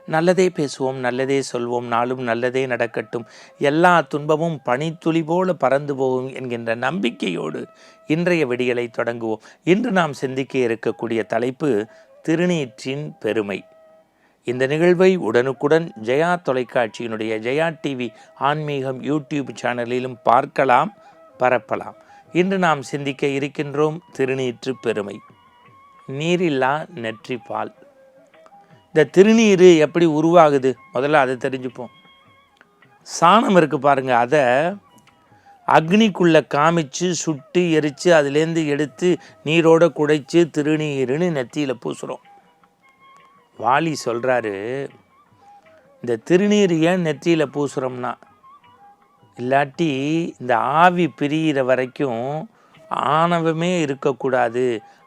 நல்லதே பேசுவோம், நல்லதே சொல்வோம், நாளும் நல்லதே நடக்கட்டும், எல்லா துன்பமும் பனித்துளி போல பறந்து போகும் என்கின்ற நம்பிக்கையோடு இன்றைய விடியலை தொடங்குவோம். இன்று நாம் சிந்திக்க இருக்கக்கூடிய தலைப்பு திருநீற்றின் பெருமை. இந்த நிகழ்வை உடனுக்குடன் ஜெயா தொலைக்காட்சியினுடைய ஜெயா டிவி ஆன்மீகம் யூடியூப் சேனலிலும் பார்க்கலாம், பரப்பலாம். இன்று நாம் சிந்திக்க இருக்கின்றோம் திருநீற்று பெருமை. நீரில்லா நெற்றி பால். இந்த திருநீர் எப்படி உருவாகுது முதல்ல அதை தெரிஞ்சுப்போம். சாணம் இருக்குது பாருங்கள், அதை அக்னிக்குள்ளே காமிச்சு சுட்டு எரித்து அதுலேருந்து எடுத்து நீரோடு குடைச்சி திருநீருன்னு நெத்தியில் பூசுகிறோம். வாலி சொல்கிறாரு, இந்த திருநீர் ஏன் நெற்றியில் பூசுகிறோம்னா, இல்லாட்டி இந்த ஆவி பிரிகிற வரைக்கும் ஆணவமே இருக்கக்கூடாது,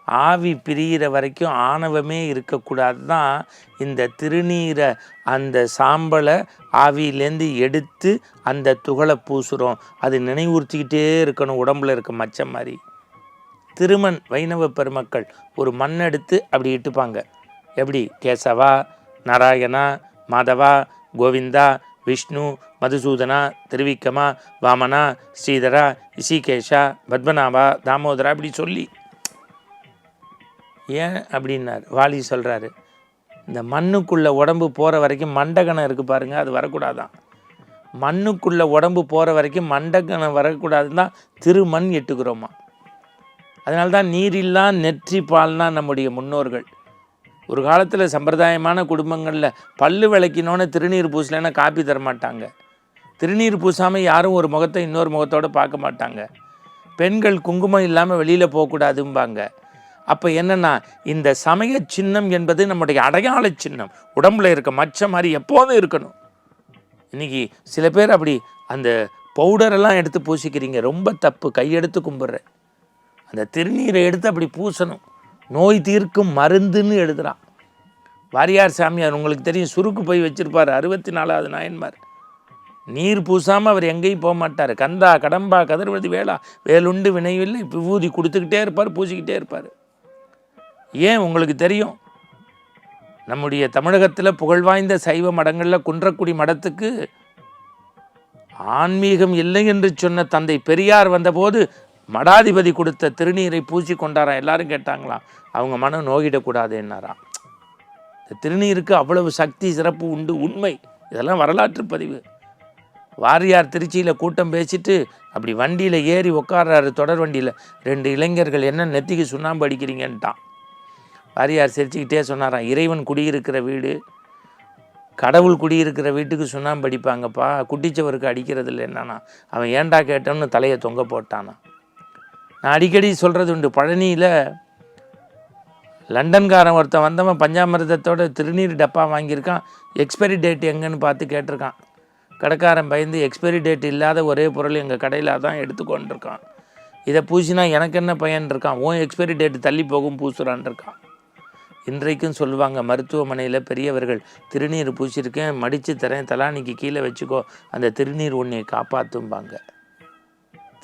ஆவி பிரிகிற வரைக்கும் ஆணவமே இருக்கக்கூடாது தான் இந்த திருநீரை அந்த சாம்பலை ஆவியிலேருந்து எடுத்து அந்த துகளை பூசுகிறோம். அது நினைவுறுத்திக்கிட்டே இருக்கணும், உடம்புல இருக்க மச்சம் மாதிரி. திருமண் வைணவ பெருமக்கள் ஒரு மண் எடுத்து அப்படி இட்டுப்பாங்க. எப்படி? கேசவா, நாராயணா, மாதவா, கோவிந்தா, விஷ்ணு, மதுசூதனா, திருவிக்கமா, வாமனா, ஸ்ரீதரா, இசிகேஷா, பத்மநாபா, தாமோதரா அப்படி சொல்லி. ஏன் அப்படின்னார் வாலி சொல்கிறாரு, இந்த மண்ணுக்குள்ளே உடம்பு போகிற வரைக்கும் மண்டகணம் இருக்குது பாருங்கள், அது வரக்கூடாதான். மண்ணுக்குள்ளே உடம்பு போகிற வரைக்கும் மண்டகணம் வரக்கூடாதுன்னு தான் திருமண் எட்டுக்கிறோமா. அதனால தான் நீரில்லா நெற்றி பால்னா நம்முடைய முன்னோர்கள். ஒரு காலத்தில் சம்பிரதாயமான குடும்பங்களில் பல்லு விளக்கினோன்னு திருநீர் பூசலைன்னா காப்பி தரமாட்டாங்க. திருநீர் பூசாமல் யாரும் ஒரு முகத்தை இன்னொரு முகத்தோடு பார்க்க மாட்டாங்க. பெண்கள் குங்குமம் இல்லாமல் வெளியில் போகக்கூடாதும்பாங்க. அப்போ என்னென்னா, இந்த சமய சின்னம் என்பது நம்முடைய அடையாள சின்னம். உடம்புல இருக்க மச்சம் மாதிரி எப்போதும் இருக்கணும். இன்றைக்கி சில பேர் அப்படி அந்த பவுடரெல்லாம் எடுத்து பூசிக்கிறீங்க, ரொம்ப தப்பு. கையெடுத்து கும்பிட்றேன். அந்த திருநீரை எடுத்து அப்படி பூசணும். நோய் தீர்க்கும் மருந்துன்னு எழுதுகிறான் வாரியார் சாமியார். உங்களுக்கு தெரியும், சுருக்கு போய் வச்சுருப்பார் 64வது நாயன்மார். நீர் பூசாமல் அவர் எங்கேயும் போக மாட்டார். கந்தா கடம்பா கதிர்வதி வேளா வேலுண்டு வினைவில்லை விபூதி கொடுத்துக்கிட்டே இருப்பார், பூசிக்கிட்டே இருப்பார். ஏன் உங்களுக்கு தெரியும், நம்முடைய தமிழகத்தில் புகழ்வாய்ந்த சைவ மடங்களில் குன்றக்குடி மடத்துக்கு ஆன்மீகம் இல்லை என்று சொன்ன தந்தை பெரியார் வந்தபோது மடாதிபதி கொடுத்த திருநீரை பூசி கொண்டாராம். எல்லாரும் கேட்டாங்களாம், அவங்க மனம் நோகிடக்கூடாது என்னாராம். இந்த திருநீருக்கு அவ்வளவு சக்தி சிறப்பு உண்டு, உண்மை. இதெல்லாம் வரலாற்று பதிவு. வாரியார் திருச்சியில் கூட்டம் பேசிட்டு அப்படி வண்டியில் ஏறி உட்கார்றாரு, தொடர் வண்டியில். 2 இளைஞர்கள், என்ன நெத்திக்கு சுண்ணாம்பு அடிக்கிறீங்கன்ட்டான். வாரியார் சிரிச்சுக்கிட்டே சொன்னாராம், இறைவன் குடியிருக்கிற வீடு, கடவுள் குடியிருக்கிற வீட்டுக்கு சுண்ணாம்பு அடிப்பாங்கப்பா, குட்டிச்சவருக்கு அடிக்கிறது இல்லை. என்னன்னா அவன் ஏண்டா கேட்டோன்னு தலையை தொங்க போட்டானா. நான் அடிக்கடி சொல்கிறது உண்டு, பழனியில் லண்டன்காரன் ஒருத்தன் வந்தவன் பஞ்சாமிர்தத்தோட திருநீர் டப்பா வாங்கியிருக்கான். எக்ஸ்பைரி டேட் எங்கன்னு பார்த்து கேட்டிருக்கான். கடைக்காரன் பயந்து, எக்ஸ்பைரி டேட் இல்லாத ஒரே பொருள் எங்கள் கடையில் தான் எடுத்துக்கொண்டிருக்கான், இதை பூசினா எனக்கு என்ன பயன் இருக்கான், ஓன் எக்ஸ்பைரி டேட்டு தள்ளி போகும் பூசுறான் இருக்கான். இன்றைக்கும் சொல்லுவாங்க, மருத்துவமனையில் பெரியவர்கள், திருநீர் பூசியிருக்கேன், மடித்து தரேன், தலானிக்கு கீழே வச்சுக்கோ, அந்த திருநீர் உன்னை காப்பாற்றும்பாங்க.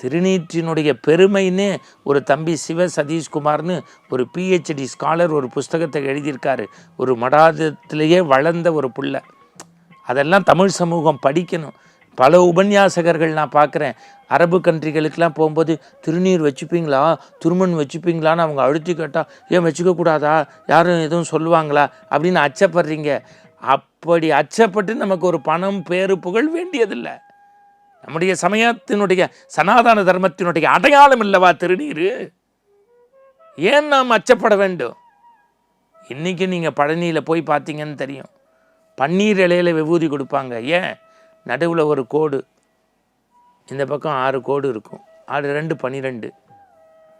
திருநீற்றினுடைய பெருமைன்னு ஒரு தம்பி சிவ சதீஷ்குமார்னு ஒரு PhD ஸ்காலர் ஒரு புஸ்தகத்தை எழுதியிருக்காரு. ஒரு மடாதத்திலேயே வளர்ந்த ஒரு புள்ள. அதெல்லாம் தமிழ் சமூகம் படிக்கணும். பல உபன்யாசகர்கள் நான் பார்க்குறேன், அரபு கண்ட்ரிகளுக்கெல்லாம் போகும்போது திருநீர் வச்சுப்பீங்களா, திருமண் வச்சுப்பீங்களான்னு அவங்க அழுத்தி கேட்டால், ஏன் வச்சுக்கக்கூடாதா, யாரும் எதுவும் சொல்லுவாங்களா அப்படின்னு அச்சப்படுறீங்க. அப்படி அச்சப்பட்டு நமக்கு ஒரு பணம் பேரு புகழ் வேண்டியதில்லை. நம்முடைய சமயத்தினுடைய சனாதன தர்மத்தினுடைய அடையாளம் இல்லவா திருநீர்? ஏன் நாம் அச்சப்பட வேண்டும்? இன்றைக்கி நீங்கள் பழனியில் போய் பார்த்தீங்கன்னு தெரியும், பன்னீர் இலையில் விபூதி கொடுப்பாங்க. ஏன்? நடுவில் ஒரு கோடு, இந்த பக்கம் 6 கோடு இருக்கும். 6 2 12.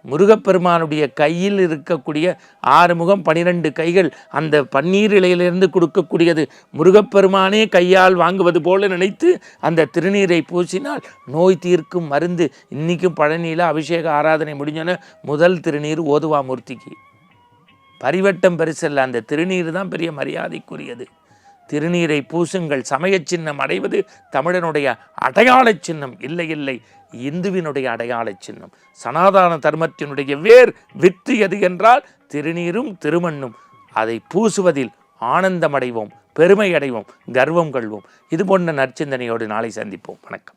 முருகப்பெருமானுடைய கையில் இருக்கக்கூடிய 6 முகம் 12 கைகள் அந்த பன்னீர் இலையிலிருந்து கொடுக்கக்கூடியது. முருகப்பெருமானே கையால் வாங்குவது போல நினைத்து அந்த திருநீரை பூசினால் நோய் தீர்க்கும் மருந்து. இன்றைக்கும் பழனியில் அபிஷேக ஆராதனை முடிஞ்சோன்னு முதல் திருநீர் ஓதுவா மூர்த்திக்கு. பரிவட்டம் பெருசல்ல, அந்த திருநீர் தான் பெரிய மரியாதைக்குரியது. திருநீரை பூசுங்கள். சமய சின்னம் அடைவது தமிழனுடைய அடையாள சின்னம் இல்லை, இல்லை, இந்துவினுடைய அடையாள சின்னம். சனாதன தர்மத்தினுடைய வேர் வித்து எது என்றால் திருநீரும் திருமண்ணும். அதை பூசுவதில் ஆனந்தமடைவோம். பெருமை அடைவோம், கர்வம் கொள்வோம். இது போன்ற நற்சிந்தனையோடு நாளை சந்திப்போம். வணக்கம்.